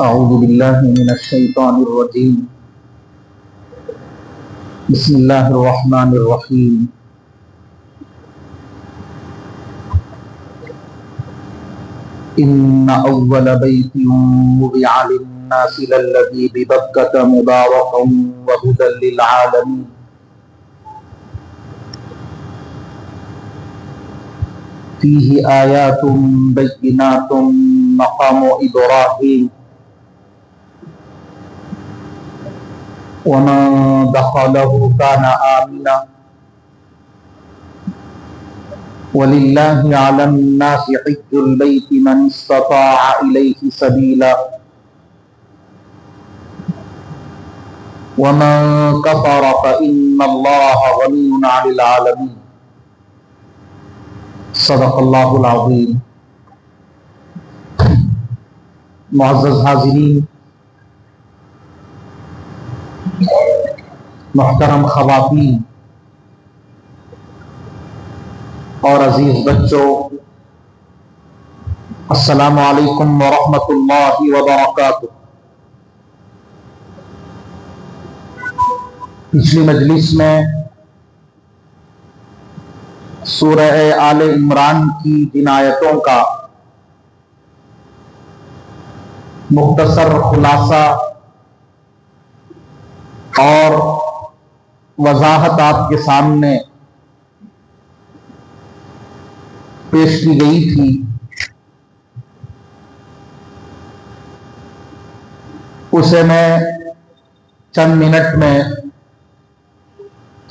أعوذ بالله من الشيطان الرجيم. بسم الله الرحمن الرحيم. إن أول بيت وضع للناس للذي ببكة مباركا وهدى للعالمين. فيه آيات بينات مقام إبراهيم ومن دخله كان آمنا ولله على الناس حج البيت من استطاع إليه سبيلا ومن كفر فإن الله غني عن العالمين. صدق اللہ العظیم. معزز حاضرین، محترم خواتین اور عزیز بچوں، السلام علیکم ورحمۃ اللہ وبرکاتہ. پچھلی مجلس میں سورہ آل عمران کی جن آیتوں کا مختصر خلاصہ اور وضاحت آپ کے سامنے پیش کی گئی تھی، اسے میں چند منٹ میں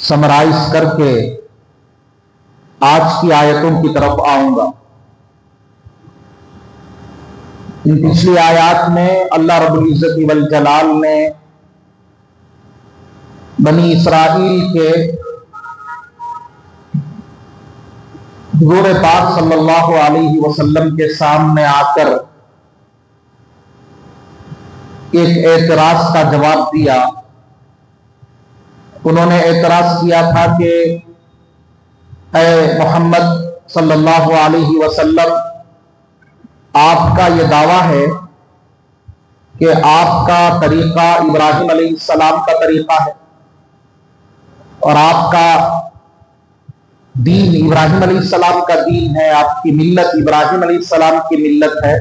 سمرائز کر کے آج کی آیتوں کی طرف آؤں گا. ان پچھلی آیات میں اللہ رب العزت والجلال نے بنی اسرائیل کے حضور پاک صلی اللہ علیہ وسلم کے سامنے آ کر ایک اعتراض کا جواب دیا. انہوں نے اعتراض کیا تھا کہ اے محمد صلی اللہ علیہ وسلم، آپ کا یہ دعویٰ ہے کہ آپ کا طریقہ ابراہیم علیہ السلام کا طریقہ ہے اور آپ کا دین ابراہیم علیہ السلام کا دین ہے، آپ کی ملت ابراہیم علیہ السلام کی ملت ہے،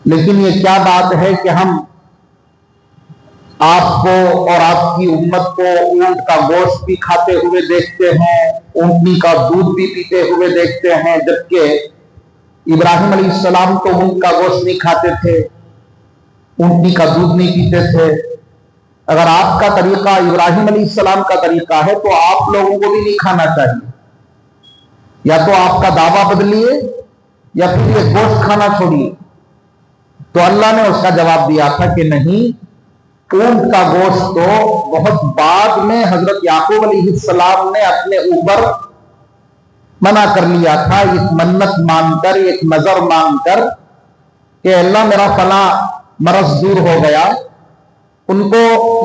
لیکن یہ کیا بات ہے کہ ہم آپ کو اور آپ کی امت کو اونٹ کا گوشت بھی کھاتے ہوئے دیکھتے ہیں، اونٹنی کا دودھ بھی پیتے ہوئے دیکھتے ہیں، جبکہ ابراہیم علیہ السلام تو اونٹ کا گوشت نہیں کھاتے تھے، اونٹنی کا دودھ نہیں پیتے تھے. اگر آپ کا طریقہ ابراہیم علیہ السلام کا طریقہ ہے تو آپ لوگوں کو بھی نہیں کھانا چاہیے. یا تو آپ کا دعویٰ بدلیے یا پھر یہ گوشت کھانا چھوڑیے. تو اللہ نے اس کا جواب دیا تھا کہ نہیں، اونٹ کا گوشت تو بہت بعد میں حضرت یعقوب علیہ السلام نے اپنے اوپر منع کر لیا تھا، ایک منت مان کر، ایک نظر مان کر کہ اللہ میرا فلاں مرض دور ہو گیا. ان کو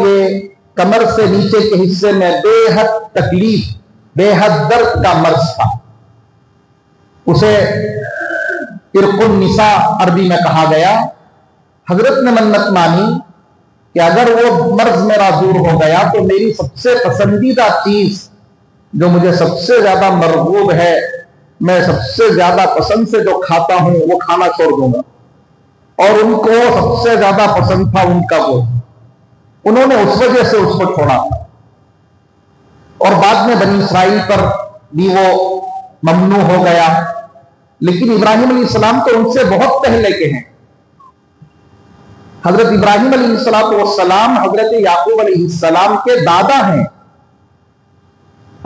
یہ کمر سے نیچے کے حصے میں بے حد تکلیف، بے حد درد کا مرض تھا. اسے عرق النساء عربی میں کہا گیا. حضرت نے منت مانی کہ اگر وہ مرض میرا دور ہو گیا تو میری سب سے پسندیدہ چیز جو مجھے سب سے زیادہ مرغوب ہے، میں سب سے زیادہ پسند سے جو کھاتا ہوں وہ کھانا چھوڑ دوں گا. اور ان کو سب سے زیادہ پسند تھا ان کا گوشت. انہوں نے اس وجہ سے اس کو چھوڑا تھا. اور بعد میں بنی اسرائیل پر بھی وہ ممنوع ہو گیا. لیکن ابراہیم علیہ السلام تو ان سے بہت پہلے کے ہیں. حضرت ابراہیم علیہ السلام حضرت یعقوب علیہ السلام کے دادا ہیں.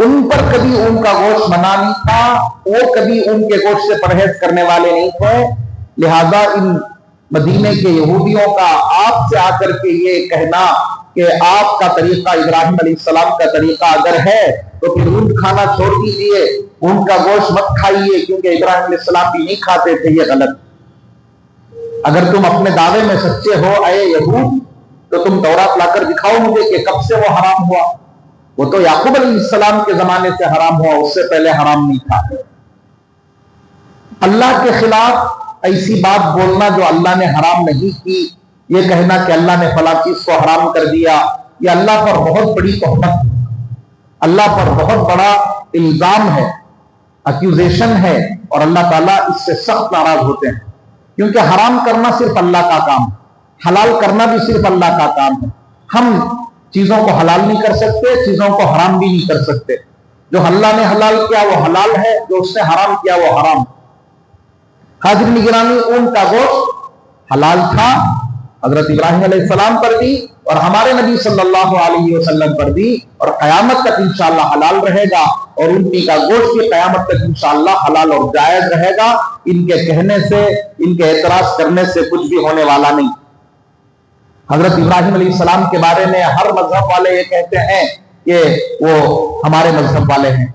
ان پر کبھی ان کا گوشت منع نہیں تھا، وہ کبھی ان کے گوشت سے پرہیز کرنے والے نہیں تھے. لہذا ان مدینے کے یہودیوں کا آپ سے آ کر کے یہ کہنا کہ آپ کا طریقہ ابراہیم علیہ السلام کا طریقہ اگر ہے تو پھر اونٹ کھانا چھوڑ دیجیے، اونٹ کا گوشت مت کھائیے کیونکہ ابراہیم علیہ السلام بھی نہیں کھاتے تھے، یہ غلط. اگر تم اپنے دعوے میں سچے ہو اے یہود تو تم تورات لا کر دکھاؤ مجھے کہ کب سے وہ حرام ہوا. وہ تو یعقوب علیہ السلام کے زمانے سے حرام ہوا، اس سے پہلے حرام نہیں تھا. اللہ کے خلاف ایسی بات بولنا جو اللہ نے حرام نہیں کی، یہ کہنا کہ اللہ نے فلاں چیز کو حرام کر دیا، یہ اللہ پر بہت بڑی تہمت، اللہ پر بہت بڑا الزام ہے، ایکوزیشن ہے، اور اللہ تعالیٰ اس سے سخت ناراض ہوتے ہیں، کیونکہ حرام کرنا صرف اللہ کا کام ہے، حلال کرنا بھی صرف اللہ کا کام ہے۔ ہم چیزوں کو حلال نہیں کر سکتے، چیزوں کو حرام بھی نہیں کر سکتے۔ جو اللہ نے حلال کیا وہ حلال ہے، جو اس نے حرام کیا وہ حرام۔ حاضرین گرامی، اونٹ کا گوشت حلال تھا حضرت ابراہیم علیہ السلام پر بھی، اور ہمارے نبی صلی اللہ علیہ وسلم پر بھی، اور قیامت تک انشاءاللہ حلال رہے گا، اور اونٹنی کا گوشت بھی قیامت تک انشاءاللہ حلال اور جائز رہے گا۔ ان کے کہنے سے، ان کے اعتراض کرنے سے کچھ بھی ہونے والا نہیں۔ حضرت ابراہیم علیہ السلام کے بارے میں ہر مذہب والے یہ کہتے ہیں کہ وہ ہمارے مذہب والے ہیں،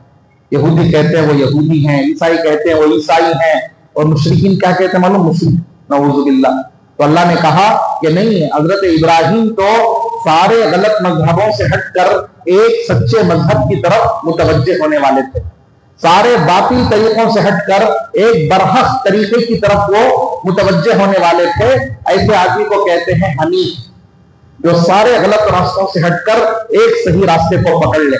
یہودی کہتے ہیں وہ یہودی ہیں، عیسائی کہتے ہیں وہ عیسائی ہیں، اور مشرکین کیا کہتے ہیں معلوم؟ مشرک، نعوذ باللہ۔ تو اللہ نے کہا کہ نہیں، حضرت ابراہیم تو سارے غلط مذہبوں سے ہٹ کر ایک سچے مذہب کی طرف متوجہ ہونے والے تھے، سارے باطل طریقوں سے ہٹ کر ایک برحق طریقے کی طرف وہ متوجہ ہونے والے تھے۔ ایسے آدمی کو کہتے ہیں حنیف، جو سارے غلط راستوں سے ہٹ کر ایک صحیح راستے کو پکڑ لے،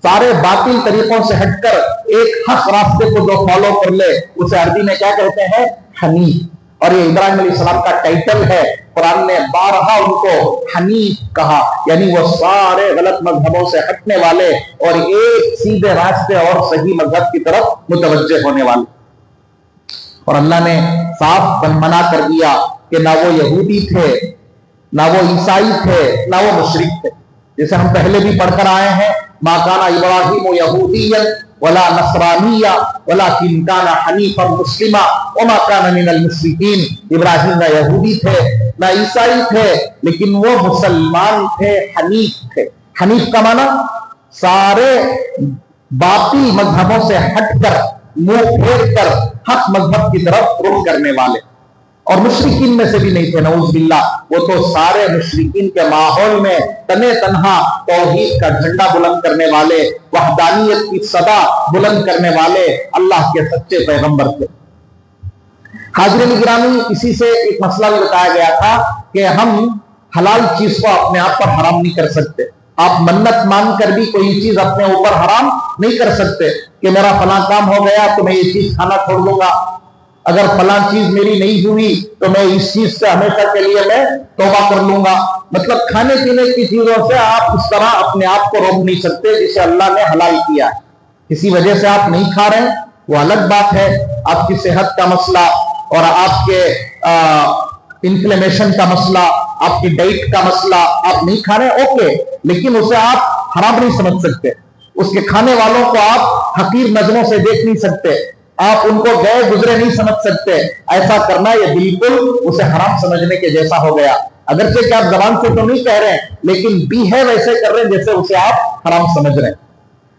سارے باطل طریقوں سے ہٹ کر ایک حق راستے کو جو فالو کر لے، اسے عربی میں کیا کہتے ہیں؟ حنیف۔ اور یہ ابراہیم علیہ السلام کا ٹائٹل ہے، قرآن نے بارہا ان کو حنیف کہا، یعنی وہ سارے غلط مذہبوں سے ہٹنے والے اور ایک سیدھے راستے اور صحیح مذہب کی طرف متوجہ ہونے والے۔ اور اللہ نے صاف منع کر دیا کہ نہ وہ یہودی تھے، نہ وہ عیسائی تھے، نہ وہ مشرک تھے، جیسے ہم پہلے بھی پڑھ کر آئے ہیں، ما کان ابراہیم یہودیا ولا نصرانیا ولکن کان حنیفا مسلما وما کان من المشرکین۔ ابراہیم نہ یہودی تھے نہ عیسائی تھے، لیکن وہ مسلمان تھے، حنیف تھے۔ حنیف کا معنی سارے باطل مذہبوں سے ہٹ کر، منہ پھیر کر حق مذہب کی طرف رخ کرنے والے، اور مشرکین میں سے بھی نہیں تھے، نعوذ باللہ۔ وہ تو سارے مشرکین کے ماحول میں تنے تنہا توحید کا جھنڈا بلند کرنے والے، وحدانیت کی صدا بلند کرنے والے اللہ کے سچے پیغمبر تھے۔ حاضرین گرامی، اسی سے ایک مسئلہ بھی بتایا گیا تھا کہ ہم حلال چیز کو اپنے آپ پر حرام نہیں کر سکتے۔ آپ منت مان کر بھی کوئی چیز اپنے اوپر حرام نہیں کر سکتے کہ میرا فلاں کام ہو گیا تو میں یہ چیز کھانا چھوڑ دوں گا، اگر فلاں چیز میری نہیں ہوئی تو میں اس چیز سے ہمیشہ کے لیے میں توبہ کر لوں گا۔ مطلب کھانے پینے کی چیزوں سے آپ اس طرح اپنے آپ کو روک نہیں سکتے جسے اللہ نے حلال کیا ہے۔ کسی وجہ سے آپ نہیں کھا رہے ہیں وہ الگ بات ہے، آپ کی صحت کا مسئلہ اور آپ کے انفلیمیشن کا مسئلہ، آپ کی ڈائٹ کا مسئلہ، آپ نہیں کھا رہے ہیں، اوکے، لیکن اسے آپ حرام نہیں سمجھ سکتے، اس کے کھانے والوں کو آپ حقیر نظروں سے دیکھ نہیں سکتے، آپ ان کو گئے گزرے نہیں سمجھ سکتے۔ ایسا کرنا یہ بالکل اسے حرام سمجھنے کے جیسا ہو گیا، اگرچہ کہ آپ زبان سے تو نہیں کہہ رہے ہیں، لیکن بیہیو ویسے کر رہے ہیں جیسے اسے آپ حرام سمجھ رہے ہیں۔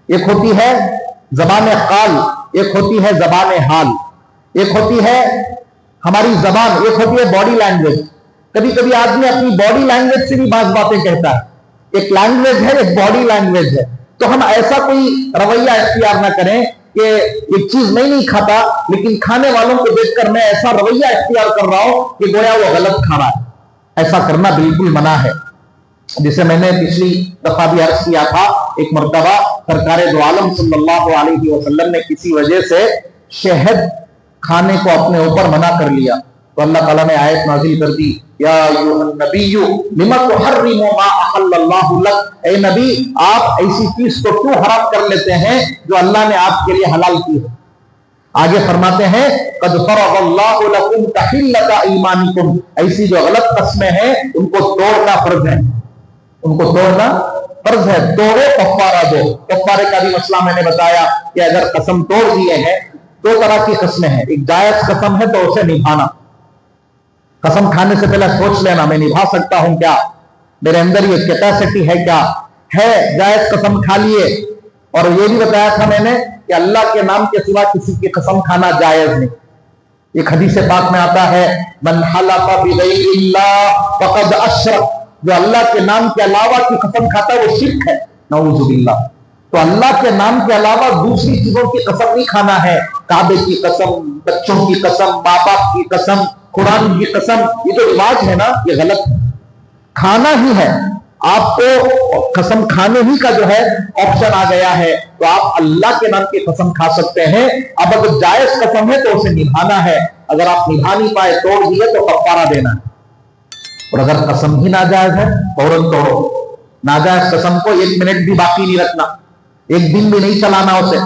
ایک ہوتی ہے زبان قال، ایک ہوتی ہے زبان حال، ایک ہوتی ہے ہماری زبان، ایک ہوتی ہے باڈی لینگویج۔ کبھی کبھی آدمی اپنی باڈی لینگویج سے بھی بعض باتیں کہتا ہے، ایک لینگویج ہے، ایک باڈی لینگویج ہے۔ تو ہم ایسا کوئی رویہ اختیار نہ کریں کہ یہ چیز میں نہیں کھاتا لیکن کھانے والوں کو دیکھ کر میں ایسا رویہ اختیار کر رہا ہوں کہ گویا وہ غلط کھانا ہے۔ ایسا کرنا بالکل منع ہے۔ جسے میں نے پچھلی دفعہ بھی عرض کیا تھا، ایک مرتبہ سرکار دو عالم صلی اللہ علیہ وسلم نے کسی وجہ سے شہد کھانے کو اپنے اوپر منع کر لیا، تو اللہ تعالیٰ نے آیت نازل کر دی، یا ایھا النبی لم تحرم ما احل اللہ لک، اے نبی آپ ایسی چیز کو کیوں حرام کر لیتے ہیں جو اللہ نے آپ کے لیے حلال کی ہے۔ آگے فرماتے ہیں قد فرض اللہ لکم تحلۃ ایمانکم، ایسی جو غلط قسمیں ہیں ان کو توڑنا فرض ہے، ان کو توڑنا فرض ہے، توڑو کفارہ دو۔ کفارے کا بھی مسئلہ میں نے بتایا کہ اگر قسم توڑ دیے ہیں، دو طرح کی قسمیں ہیں، ایک جائز قسم ہے تو اسے نبھانا، قسم کھانے سے پہلے سوچ لینا میں نبھا سکتا ہوں کیا، میرے اندر یہ کیپیسٹی ہے کیا ہے، جائز قسم کھا لیے۔ اور یہ بھی بتایا تھا میں نے کہ اللہ کے نام کے سوا کسی کی قسم کھانا جائز نہیں۔ ایک حدیث پاک میں آتا ہے من حلف بغیر اللہ فقد اشرک، جو اللہ کے نام کے علاوہ کی قسم کھاتا ہے وہ شرک ہے، نعوذ باللہ۔ تو اللہ کے نام کے علاوہ دوسری چیزوں کی قسم نہیں کھانا ہے. کعبے کی قسم، بچوں کی قسم، ماں باپ کی قسم، قرآن کی قسم. یہ جو رواج ہے نا یہ غلط کھانا ہی ہے. آپ کو قسم کھانے ہی کا جو ہے آپشن آ گیا ہے تو آپ اللہ کے نام کی قسم کھا سکتے ہیں. اب اگر جائز قسم ہے تو اسے نبھانا ہے. اگر آپ نبھا نہیں پائے، توڑ دیے تو کفارہ دینا ہے. اور اگر قسم ہی ناجائز ہے فوراً توڑو. ناجائز قسم کو 1 منٹ بھی باقی نہیں رکھنا، 1 دن بھی نہیں چلانا اسے.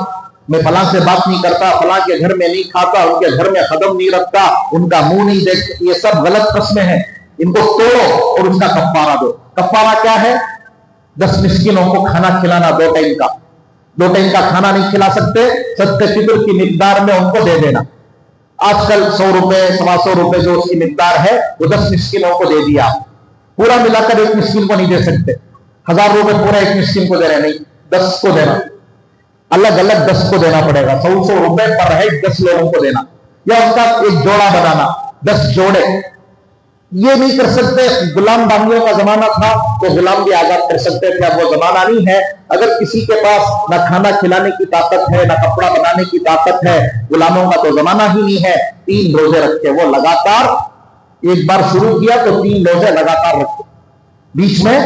میں فلاں سے بات نہیں کرتا، فلاں کے گھر میں نہیں کھاتا، ان کے گھر میں قدم نہیں رکھتا، ان کا منہ نہیں دیکھتا. یہ سب غلط قسمیں ہیں. ان کو توڑو اور اس کا کفارہ دو. کفارہ کیا ہے؟ 10 مسکینوں کو کھانا کھلانا 2 ٹائم کا. 2 ٹائم کا کھانا نہیں کھلا سکتے، صدقہ فطر کی مقدار میں ان کو دے دینا. آج کل 100 روپے 125 روپے جو اس کی مقدار ہے وہ 10 مسکینوں کو دے دیا. پورا ملا کر 1 مسکین کو نہیں دے سکتے. 1000 روپے پورا 1 مسکین کو دے رہے نہیں، 10 کو دینا. الگ الگ 10 کو دینا پڑے گا. 100 روپے پر ہیڈ 10 لوگوں کو دینا. یا ان کا ایک جوڑا بنانا، 10 جوڑے. یہ نہیں کر سکتے. غلام باندھیوں کا زمانہ تھا تو غلام بھی آزاد کر سکتے تھے. اب وہ زمانہ نہیں ہے. اگر کسی کے پاس نہ کھانا کھلانے کی طاقت ہے، نہ کپڑا بنانے کی طاقت ہے، غلاموں کا تو زمانہ ہی نہیں ہے. 3 روزے رکھتے وہ لگاتار. ایک بار شروع کیا تو 3 روزے لگاتار رکھتے، بیچ میں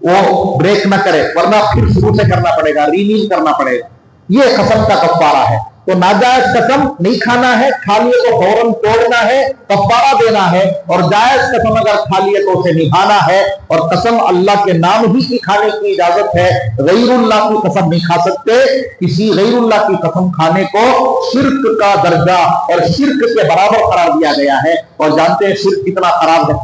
وہ بریک نہ کرے، ورنہ پھر شروع سے کرنا پڑے گا، رینیو کرنا پڑے گا. یہ قسم کا کفارہ ہے. تو ناجائز قسم نہیں کھانا ہے، کھا لیے تو فوراً توڑنا ہے، کفارہ دینا ہے. اور جائز قسم اگر کھا لیے تو اسے نبھانا ہے. اور قسم اللہ کے نام ہی کی کھانے کی اجازت ہے. غیر اللہ کی قسم نہیں کھا سکتے. کسی غیر اللہ کی قسم کھانے کو شرک کا درجہ اور شرک کے برابر قرار دیا گیا ہے. اور جانتے ہیں شرک کتنا خراب ہے.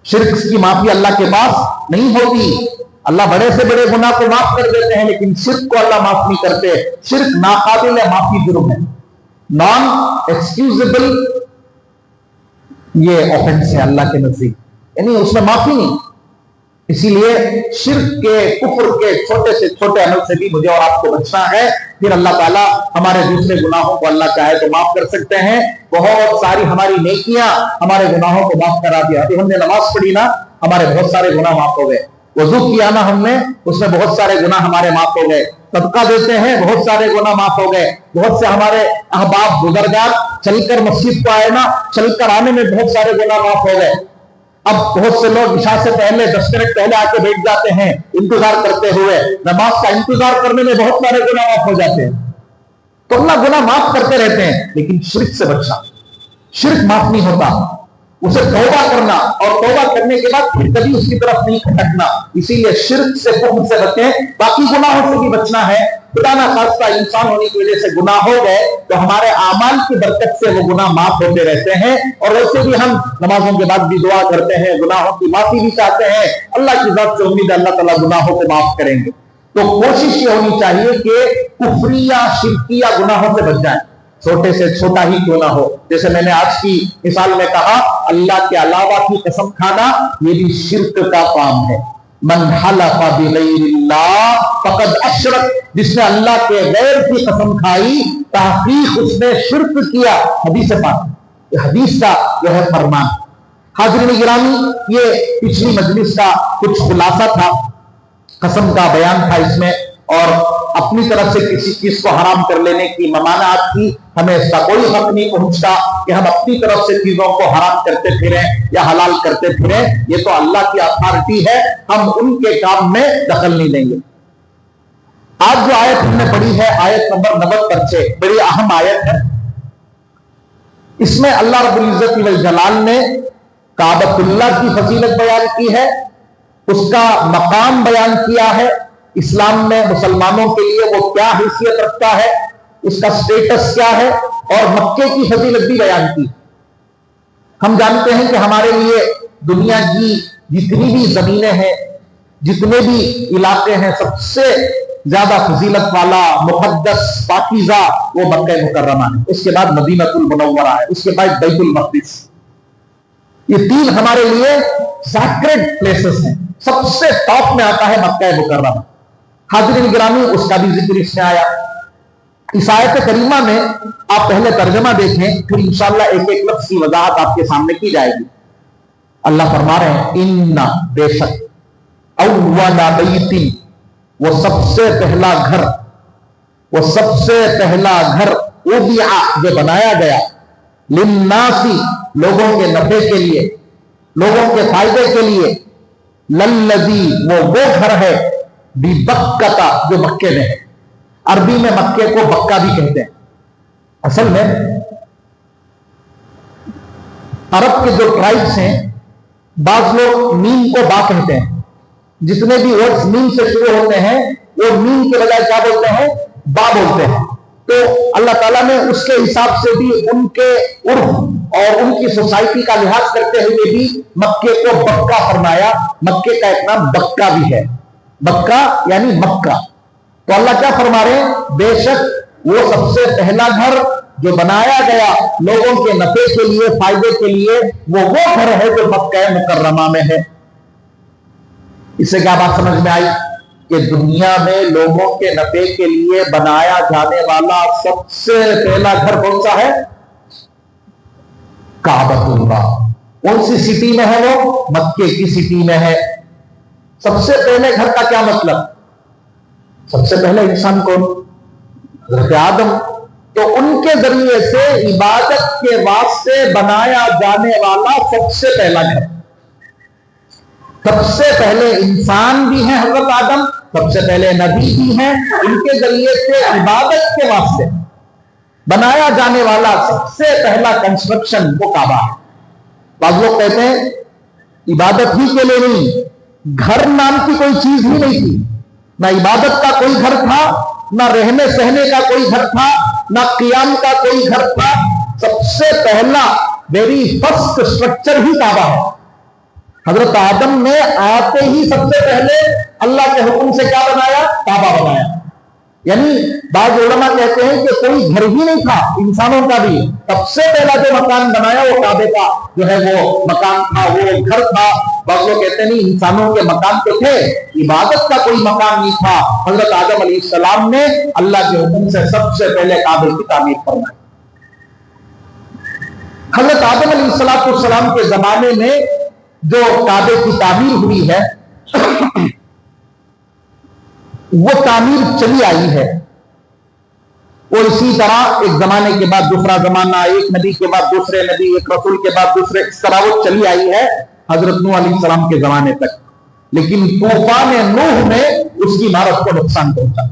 شرک کی معافی اللہ کے پاس نہیں ہوتی. اللہ بڑے سے بڑے گناہ کو معاف کر دیتے ہیں لیکن شرک کو اللہ معاف نہیں کرتے. شرک ناقابل معافی جرم ہے، نان ایکسکیوزیبل یہ آفنس ہے اللہ کے نزدیک، یعنی اس میں معافی نہیں. اسی لیے شرک کے، کفر کے چھوٹے سے چھوٹے عمل سے بھی مجھے اور آپ کو بچنا ہے. پھر اللہ تعالیٰ ہمارے دوسرے گناہوں کو اللہ چاہے تو معاف کر سکتے ہیں. بہت ساری ہماری نیکیاں ہمارے گناہوں کو معاف کرا دیا. ابھی ہم نے نماز پڑھی نا، ہمارے بہت سارے گناہ معاف ہو گئے. وضو کیا نا ہم نے، اس میں بہت سارے گناہ ہمارے معاف ہو گئے. صدقہ دیتے ہیں، بہت سارے گناہ معاف ہو گئے. بہت سے ہمارے احباب بزرگار چل کر مسجد کو آئے نا، چل کر آنے میں بہت سارے گناہ معاف ہو گئے. اب بہت سے لوگ عشاء سے پہلے 10 منٹ پہلے آ کے بیٹھ جاتے ہیں انتظار کرتے ہوئے. نماز کا انتظار کرنے میں بہت سارے گناہ معاف ہو جاتے ہیں. تو اللہ گناہ معاف کرتے رہتے ہیں لیکن شرک سے بچنا. شرک معاف نہیں ہوتا. اسے توبہ کرنا اور توبہ کرنے کے بعد پھر کبھی اس کی طرف نہیں کھٹکنا. اسی لیے شرک سے، کفر سے بچیں. باقی گناہوں سے بھی بچنا ہے. خدا نہ خواستہ انسان ہونے کی وجہ سے گناہ ہو گئے تو ہمارے اعمال کی برکت سے وہ گناہ معاف ہوتے رہتے ہیں. اور ویسے بھی ہم نمازوں کے بعد بھی دعا کرتے ہیں، گناہوں کی معافی بھی چاہتے ہیں. اللہ کی ذات سے امید ہے اللہ تعالیٰ گناہوں کو معاف کریں گے. تو کوشش یہ ہونی چاہیے کہ کفریہ شرکیہ گناہوں سے بچ جائیں، چھوٹے سے چھوٹا ہی کیوں نہ ہو. جیسے میں نے آج کی مثال میں کہا، اللہ کے علاوہ کی قسم کھانا یہ بھی شرک کا کام ہے. من حلف بغیر اللہ فقد اشرک، جس نے اللہ کے غیر کی قسم کھائی تحقیق اس نے شرک کیا. حدیث پاک، یہ حدیث کا جو ہے فرمان. حاضرین گرامی، یہ پچھلی مجلس کا کچھ خلاصہ تھا، قسم کا بیان تھا اس میں. اور اپنی طرف سے کسی چیز کو حرام کر لینے کی ممانعت کی. ہمیں اس کا کوئی حق نہیں پہنچتا کہ ہم اپنی طرف سے چیزوں کو حرام کرتے پھریں یا حلال کرتے پھریں. یہ تو اللہ کی اتھارٹی ہے، ہم ان کے کام میں دخل نہیں دیں گے. آج جو آیت ہم نے پڑھی ہے آیت نمبر 90 بڑی اہم آیت ہے. اس میں اللہ رب العزت والجلال نے کعبۃ اللہ کی فضیلت بیان کی ہے، اس کا مقام بیان کیا ہے. اسلام میں مسلمانوں کے لیے وہ کیا حیثیت رکھتا ہے، اس کا سٹیٹس کیا ہے، اور مکے کی فضیلت بھی بیان کی. ہم جانتے ہیں کہ ہمارے لیے دنیا کی جتنی بھی زمینیں ہیں، جتنے بھی علاقے ہیں، سب سے زیادہ فضیلت والا، مقدس، پاکیزہ وہ مکہ مکرمہ ہے. اس کے بعد مدینہ المنورہ ہے، اس کے بعد بیت المقدس. یہ 3 ہمارے لیے سیکرڈ پلیسز ہیں. سب سے ٹاپ میں آتا ہے مکہ مکرمہ. حاضرین گرامی، اس کا بھی ذکر اس میں آیا. اس آیت کریمہ میں آپ پہلے ترجمہ دیکھیں، پھر انشاءاللہ ایک ایک لفظ کی وضاحت آپ کے سامنے کی جائے گی. اللہ فرما رہے ہیں، ان بے شک اول بیت وہ سب سے پہلا گھر اوضع جو بنایا گیا للناسی لوگوں کے نفع کے لیے، لوگوں کے فائدے کے لیے، للذی وہ گھر ہے ببکہ جو مکے میں ہے۔ عربی میں مکے کو بکہ بھی کہتے ہیں۔ اصل میں عرب کے جو ٹرائبس ہیں، بعض لوگ میم کو با کہتے ہیں، جتنے بھی ورڈز میم سے شروع ہوتے ہیں وہ میم کے بجائے کیا بولتے ہیں؟ با بولتے ہیں۔ تو اللہ تعالیٰ نے اس کے حساب سے بھی ان کے عرف اور ان کی سوسائٹی کا لحاظ کرتے ہوئے بھی مکے کو بکہ فرمایا۔ مکے کا ایک نام بکہ بھی ہے، بکہ یعنی مکہ۔ تو اللہ کیا فرما رہے ہیں؟ بے شک وہ سب سے پہلا گھر جو بنایا گیا لوگوں کے نفع کے لیے، فائدے کے لیے، وہ گھر ہے جو مکہ مکرمہ میں ہے۔ اس سے کیا بات سمجھ میں آئی؟ کہ دنیا میں لوگوں کے نفع کے لیے بنایا جانے والا سب سے پہلا گھر کون سا ہے؟ کعبۃ اللہ۔ کون سی سٹی میں ہے وہ؟ مکے کی سٹی میں ہے۔ سب سے پہلے گھر کا کیا مطلب؟ سب سے پہلے انسان کون؟ حضرت آدم۔ تو ان کے ذریعے سے عبادت کے واسطے بنایا جانے والا سب سے پہلا گھر۔ سب سے پہلے انسان بھی ہیں حضرت آدم، سب سے پہلے نبی بھی ہیں، ان کے ذریعے سے عبادت کے واسطے بنایا جانے والا سب سے پہلا کنسٹرکشن وہ کعبہ ہے۔ بعض لوگ کہتے ہیں عبادت ہی کے لیے نہیں، گھر نام کی کوئی چیز ہی نہیں تھی، نہ عبادت کا کوئی گھر تھا، نہ رہنے سہنے کا کوئی گھر تھا، نہ قیام کا کوئی گھر تھا۔ سب سے پہلا ویری فرسٹ اسٹرکچر ہی کعبہ ہے۔ حضرت آدم نے آتے ہی سب سے پہلے اللہ کے حکم سے کیا بنایا؟ کعبہ بنایا۔ یعنی بعض علماء کہتے ہیں کہ کوئی گھر ہی نہیں تھا انسانوں کا بھی، سب سے پہلا جو مکان بنایا وہ کعبے کا جو ہے وہ مکان تھا، وہ گھر تھا۔ بعض لوگ کہتے ہیں نہیں، انسانوں کے مکان تو تھے، عبادت کا کوئی مکان نہیں تھا۔ حضرت آدم علیہ السلام نے اللہ کے حکم سے سب سے پہلے کعبے کی تعمیر فرمائی۔ حضرت آدم علیہ السلام کے زمانے میں جو کعبے کی تعمیر ہوئی ہے وہ تعمیر چلی آئی ہے، وہ اسی طرح ایک زمانے کے بعد دوسرا زمانہ، ایک نبی کے بعد دوسرے نبی، ایک رسول کے بعد دوسرے، اس طرح وہ چلی آئی ہے حضرت نوح علیہ السلام کے زمانے تک۔ لیکن طوفان نوح میں اس کی عمارت کو نقصان پہنچا۔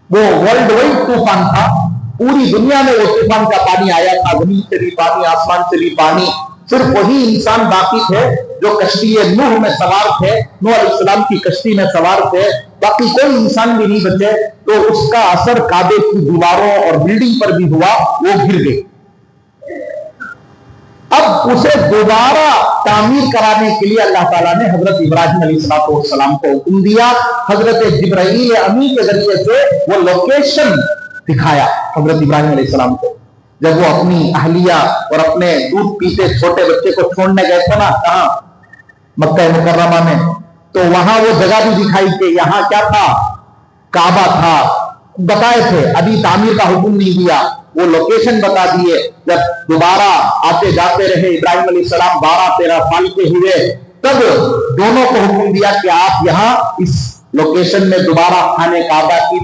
وہ ورلڈ وائڈ طوفان تھا، پوری دنیا میں وہ طوفان کا پانی آیا تھا، زمین سے بھی پانی، آسمان سے بھی پانی۔ صرف وہی انسان باقی تھے جو کشتی نوح میں سوار تھے، نوح علیہ السلام کی کشتی میں سوار تھے، باقی کوئی انسان بھی نہیں بچے۔ تو اس کا اثر کعبے کی دیواروں اور بلڈنگ پر بھی ہوا، وہ گر گئی۔ اب اسے دوبارہ تعمیر کرانے کے لیے اللہ تعالیٰ نے حضرت ابراہیم علیہ السلام کو حکم دیا۔ حضرت جبرائیل امین کے ذریعے سے وہ لوکیشن دکھایا حضرت ابراہیم علیہ السلام کو۔ جب وہ اپنی اہلیہ اور اپنے دودھ پیتے چھوٹے بچے کو چھوڑنے گئے تھے نا، کہاں؟ مکہ مکرمہ میں، تو وہاں وہ جگہ بھی دکھائی کہ یہاں کیا تھا؟ کعبہ تھا۔ بتائے تھے، ابھی تعمیر کا حکم نہیں دیا، وہ لوکیشن بتا دیے۔ جب دوبارہ آتے جاتے رہے ابراہیم علیہ السلام 12-13 سال کے ہوئے، تب دونوں کو حکم دیا کہ آپ یہاں اس لوکیشن میں دوبارہ خانے کعبہ کی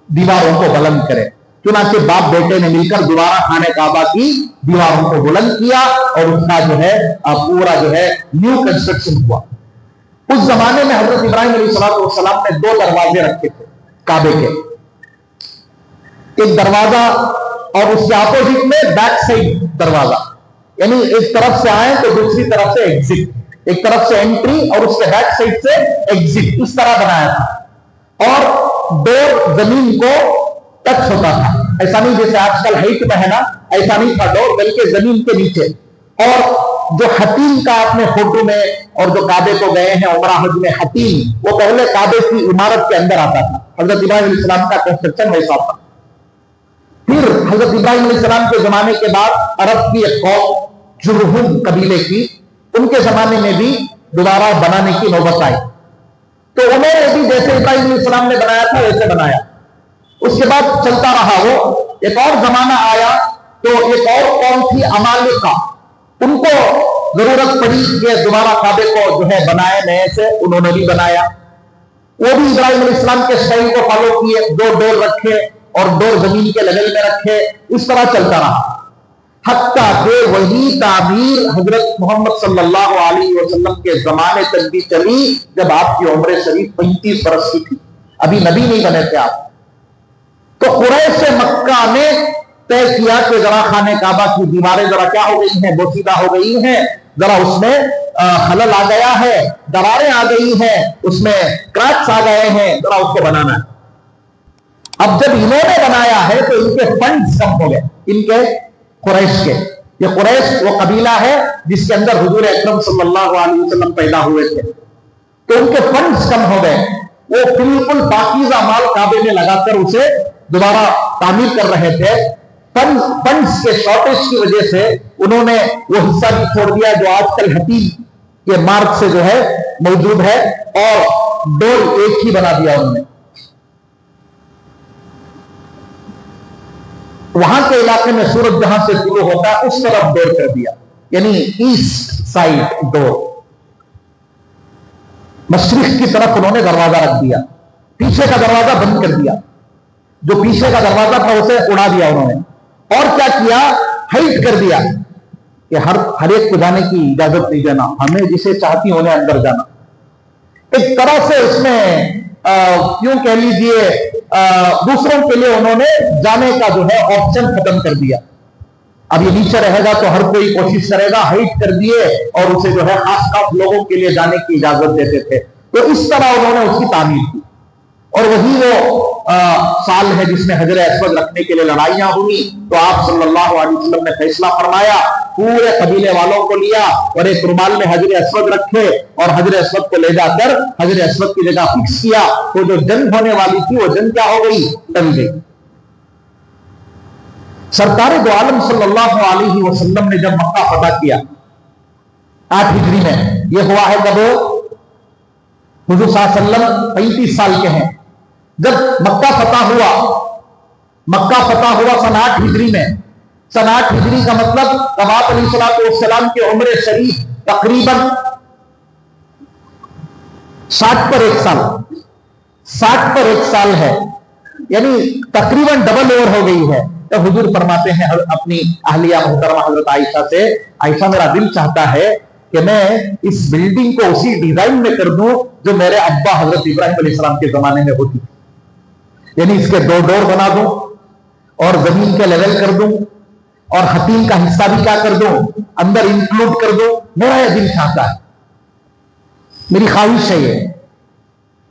دیواروں کو بلند کریں۔ چنانچہ باپ بیٹے نے مل کر دوبارہ خانے کعبہ کی دیواروں کو بلند کیا اور اس کا جو ہے پورا جو ہے نیو کنسٹرکشن ہوا۔ اس زمانے میں حضرت ابراہیم علیہ السلام نے 2 دروازے رکھے تھے کعبے کے، ایک دروازہ اور اس کے اپوزٹ میں بیک سائڈ دروازہ، یعنی ایک طرف سے آئے تو دوسری طرف سے ایگزٹ، ایک طرف سے انٹری اور اس کے بیک سائڈ سے ایگزٹ، اس طرح بنایا تھا۔ اور ڈور زمین کو ٹچ ہوتا تھا، ایسا نہیں جیسے آج کل ہائٹ میں ہے نا، ایسا نہیں تھا ڈور، بلکہ زمین کے نیچے۔ اور جو حتیم کا آپ نے فوٹو میں اور جو کعبے کو گئے ہیں عمرہ حج میں حتیم، وہ پہلے کعبے کی عمارت کے اندر آتا تھا۔ حضرت ابراہیم علیہ السلام کا کنسٹرکشن ویسا تھا۔ پھر حضرت ابراہیم علیہ السلام کے زمانے کے بعد عرب کی ایک قوم جرہم قبیلے کی، ان کے زمانے میں بھی دوبارہ بنانے کی نوبت آئی، تو انہوں نے بھی جیسے ابراہیم علیہ السلام نے بنایا تھا ویسے بنایا۔ اس کے بعد چلتا رہا، وہ ایک اور زمانہ آیا تو ایک اور قوم تھی عمالقہ، ان کو ضرورت پڑی کہ دوبارہ کعبے کو جو ہے بنائے نئے سے، انہوں نے بھی بنایا۔ وہ بھی ابراہیم علیہ السلام کے اسٹائل کو فالو کیے، 2 ڈور رکھے اور ڈور زمین کے لیول میں رکھے، اس طرح چلتا رہا، حتیٰ کہ وہی تعمیر حضرت محمد صلی اللہ علیہ وسلم کے زمانے تک بھی چلی جب آپ کی عمر شریف 35 برس کی تھی، ابھی نبی نہیں بنے تھے آپ۔ تو قریش مکہ نے طے کیا کہ ذرا خانہ کعبہ کی دیواریں ذرا کیا ہو گئی ہیں، بوسیدہ ہو گئی ہیں، ذرا اس میں خلل آ گیا ہے، دراریں آ گئی ہیں، اس میں کریکس آ گئے ہیں، ذرا اس کو بنانا ہے۔ اب جب انہوں نے بنایا ہے تو ان کے فنڈز کم ہو گئے، ان کے قریش کے، یہ قریش وہ قبیلہ ہے جس کے اندر حضور اکرم صلی اللہ علیہ وسلم پیدا ہوئے تھے، تو ان کے فنڈز کم ہو گئے، وہ بالکل پاکیزہ مال کعبے میں لگا کر اسے دوبارہ تعمیر کر رہے تھے، فنڈز کے شارٹیج کی وجہ سے انہوں نے وہ حصہ بھی چھوڑ دیا جو آج کل حتیم کے مارک سے جو ہے موجود ہے، اور ڈور ایک ہی بنا دیا انہوں نے۔ وہاں کے علاقے میں سورج جہاں سے شروع ہوتا ہے اس طرف ڈور کر دیا، یعنی ایسٹ سائڈ ڈور، مشرق کی طرف انہوں نے دروازہ رکھ دیا، پیچھے کا دروازہ بند کر دیا، جو پیچھے کا دروازہ تھا اسے اڑا دیا انہوں نے، اور کیا کیا، ہائٹ کر دیا کہ ہر ایک کو جانے کی اجازت نہیں دینا، ہمیں جسے چاہتی انہیں اندر جانا۔ ایک طرح سے اس میں کیوں کہہ لیجئے دوسروں کے لیے انہوں نے جانے کا جو ہے آپشن ختم کر دیا، اب یہ نیچے رہے گا تو ہر کوئی کوشش کرے گا، ہائٹ کر دیے اور اسے جو ہے خاص لوگوں کے لیے جانے کی اجازت دیتے تھے، تو اس طرح انہوں نے اس کی تعمیر کی۔ اور وہی وہ سال ہے جس میں حجر اسود رکھنے کے لیے لڑائیاں ہوئی، تو آپ صلی اللہ علیہ وسلم نے فیصلہ فرمایا، پورے قبیلے والوں کو لیا اور ایک رومال میں حجر اسود رکھے اور حجر اسود کو لے جا کر حجر اسود کی جگہ فکس کیا، تو جو جنگ ہونے والی تھی وہ جنگ کیا ہو گئی، ٹل گئی۔ سرکار دو عالم صلی اللہ علیہ وسلم نے جب مکہ فتح کیا 8 ہجری میں، یہ ہوا ہے جب حضور صلی اللہ علیہ وسلم 35 سال کے ہیں، جب مکہ فتح ہوا سن 8 ہجری میں، سن 8 ہجری کا مطلب اب آپ علیہ السلام کی عمر شریف تقریباً 60 پر ایک سال ہے، یعنی تقریباً ڈبل اوور ہو گئی ہے۔ تو حضور فرماتے ہیں اپنی اہلیہ محترمہ حضرت عائشہ سے، عائشہ میرا دل چاہتا ہے کہ میں اس بلڈنگ کو اسی ڈیزائن میں کر دوں جو میرے ابا حضرت ابراہیم علیہ السلام کے زمانے میں ہوتی، یعنی اس کے 2 ڈور بنا دوں اور زمین کے لیول کر دوں اور حتیم کا حصہ بھی کیا کر دوں، اندر انکلوڈ کر دوں، میرا یہ دل چاہتا ہے، میری خواہش ہے یہ،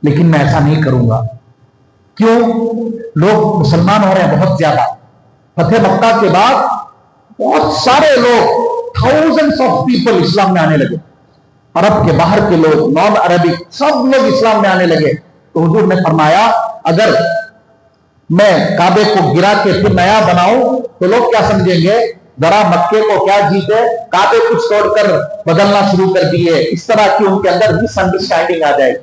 لیکن میں ایسا نہیں کروں گا۔ کیوں؟ لوگ مسلمان ہو رہے ہیں بہت زیادہ، فتح مکہ کے بعد بہت سارے لوگ، thousands of people اسلام میں آنے لگے، عرب کے باہر کے لوگ، نان عربک، سب لوگ اسلام میں آنے لگے۔ تو حضور نے فرمایا اگر میں کعبے کو گرا کے پھر نیا بناؤں تو لوگ کیا سمجھیں گے، ذرا مکے کو کیا جیتے، کعبے کچھ توڑ کر بدلنا شروع کر دیے، اس طرح کی ان کے اندر مس انڈرسٹینڈنگ آ جائے گی۔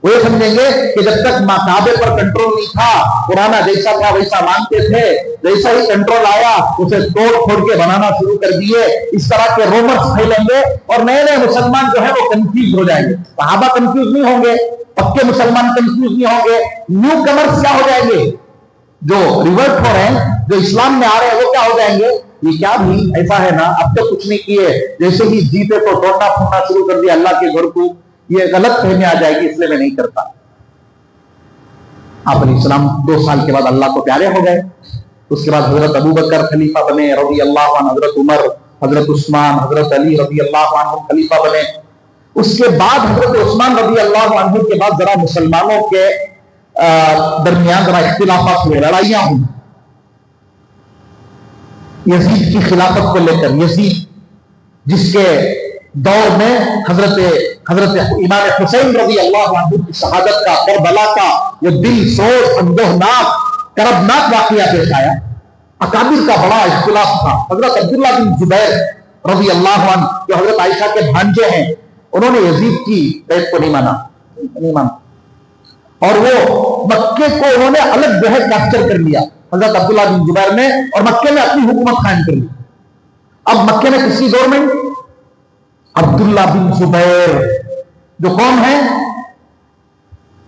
وہ یہ سمجھیں گے کہ جب تک کعبے پر کنٹرول نہیں تھا، پرانا جیسا تھا ویسا مانتے تھے، جیسا ہی کنٹرول آیا اسے توڑ پھوڑ کے بنانا شروع کر دیے، اس طرح کے رومرز پھیلیں گے اور نئے نئے مسلمان جو ہے وہ کنفیوز ہو جائیں گے۔ صحابہ کنفیوز نہیں ہوں گے، پکے مسلمان کنفیوز نہیں ہوں گے، نیو کمرز کیا ہو جائیں گے، جو ریورٹ ہو رہے ہیں، جو اسلام میں آ رہے ہیں وہ کیا ہو جائیں گے، یہ کیا بھی ایسا ہے نا، اب تو کچھ نہیں کیے، جیسے ہی جیتے تو توڑنا پھوڑنا شروع کر دیا اللہ کے گھر کو، یہ غلط فہمی آ جائے گی، اس لیے میں نہیں کرتا۔ آپ علیہ السلام 2 سال کے بعد اللہ کو پیارے ہو گئے، اس کے بعد حضرت ابو بکر خلیفہ بنے رضی اللہ عنہ، حضرت عمر، حضرت عثمان، حضرت علی رضی اللہ عنہ خلیفہ بنے۔ اس کے بعد حضرت عثمان رضی اللہ عنہ کے بعد ذرا مسلمانوں کے درمیان ذرا اختلافات ہوئے، لڑائیاں ہوئی یزید کی خلافت کو لے کر۔ یزید جس کے دور میں حضرت امام حسین رضی اللہ عنہ کی شہادت کا، کربلا کا وہ دل سوز اندوہناک کربناک واقعہ پیش آیا، اکابر کا بڑا اختلاف تھا۔ حضرت عبداللہ بن زبیر رضی اللہ عنہ جو حضرت عائشہ کے بھانجے ہیں، انہوں نے یزید کی بیعت کو نہیں مانا، اور وہ مکے کو انہوں نے الگ جو ہے کیپچر کر لیا حضرت عبداللہ بن زبیر نے، اور مکے میں اپنی حکومت قائم کر لی۔ اب مکے میں کس کی گورنمنٹ؟ عبداللہ بن زبیر، جو کون ہے؟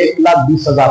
1,20,000,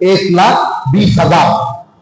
1,20,000।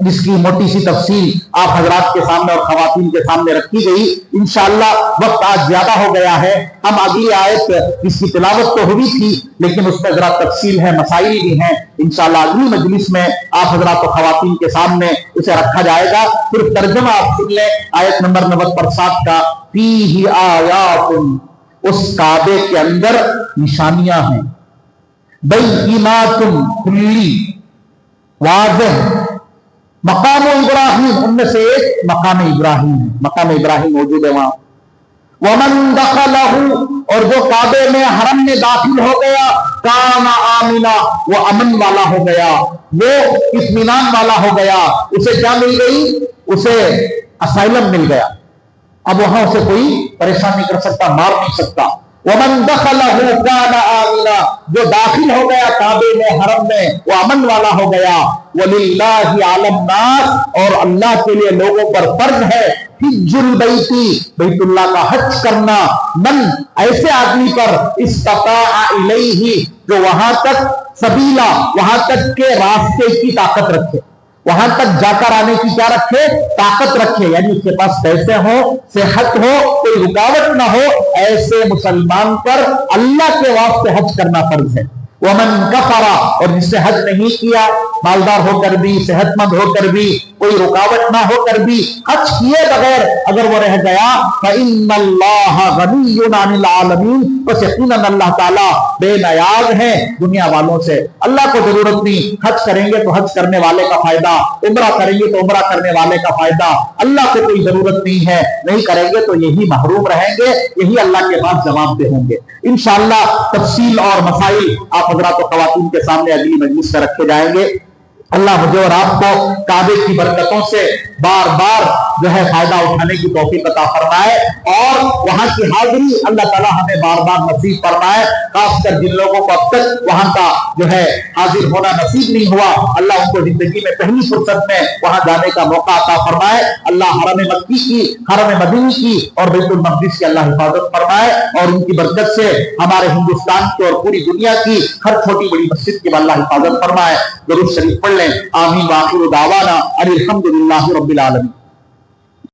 جس کی موٹی سی تفصیل آپ حضرات کے سامنے اور خواتین کے سامنے رکھی گئی. انشاءاللہ وقت آج زیادہ ہو گیا ہے. ہم اگلی آیت اس کی تلاوت تو ہوئی تھی لیکن اس میں ذرا تفصیل ہے، مسائل بھی ہیں. انشاءاللہ اگلی مجلس میں آپ حضرات و خواتین کے سامنے اسے رکھا جائے گا. صرف ترجمہ آپ سن لیں آیت نمبر 90 کا. فیہ آیات، اس کعبے کے اندر نشانیاں ہیں، بینات، کھلی واضح. مقام ابراہیم، ان میں سے ایک مقام ابراہیم ہے، مقام ابراہیم موجود ہے وہاں. ومن دخلہ، اور جو کعبے میں حرم میں داخل ہو گیا، کان آمنا، وہ امن والا ہو گیا، وہ اطمینان والا ہو گیا. اسے کیا مل گئی؟ اسے اسائلم مل گیا. اب وہاں اسے کوئی پریشان نہیں کر سکتا، مار نہیں سکتا. ومن دخلہ کان آمنا، جو داخل ہو گیا کعبے میں حرم میں وہ امن والا ہو گیا. وَلِلَّهِ عَلَى النَّاسِ، اور اللہ کے لیے لوگوں پر فرض ہے حج البیت، بیت اللہ کا حج کرنا. من، ایسے آدمی پر استطاع الیہ، جو وہاں تک سبیلا، وہاں تک کے راستے کی طاقت رکھے، وہاں تک جا کر آنے کی کیا رکھے؟ طاقت رکھے. یعنی اس کے پاس پیسے ہوں، صحت ہو، کوئی رکاوٹ نہ ہو، ایسے مسلمان پر اللہ کے واسطے حج کرنا فرض ہے. ومن کفر، اور جس سے حج نہیں کیا، مالدار ہو کر بھی، صحت مند ہو کر بھی، کوئی رکاوٹ نہ ہو کر بھی، حج کیے بغیر اگر وہ رہ گیا، فإن اللہ غنی عن العالمین، بس یقیناً اللہ تعالیٰ بے نیاز ہے دنیا والوں سے. اللہ کو ضرورت نہیں. حج کریں گے تو حج کرنے والے کا فائدہ، عمرہ کریں گے تو عمرہ کرنے والے کا فائدہ. اللہ کو کوئی ضرورت نہیں ہے. نہیں کریں گے تو یہی محروم رہیں گے، یہی اللہ کے پاس جواب دہ ہوں گے. انشاءاللہ تفصیل اور مسائل آپ حضرات و خواتین کے سامنے اگلی مجلس میں رکھے جائیں گے. اللہ مجھے اور آپ کو کعبے کی برکتوں سے بار بار جو ہے فائدہ اٹھانے کی توفیق عطا فرمائے، اور وہاں کی حاضری اللہ تعالیٰ ہمیں بار بار نصیب فرمائے. خاص کر جن لوگوں کو اب تک وہاں کا جو ہے حاضر ہونا نصیب نہیں ہوا، اللہ ان کو زندگی میں پہلی فرصت میں وہاں جانے کا موقع عطا فرمائے. اللہ حرم مکی کی، حرم مدینی کی اور بیت المقدس کی اللہ حفاظت فرمائے، اور ان کی برکت سے ہمارے ہندوستان کی اور پوری دنیا کی ہر چھوٹی بڑی مسجد کی اللہ حفاظت فرمائے. درود شریف پڑھ لیں. آمین. وآخر دعوانا ان الحمد للہ رب العالمین.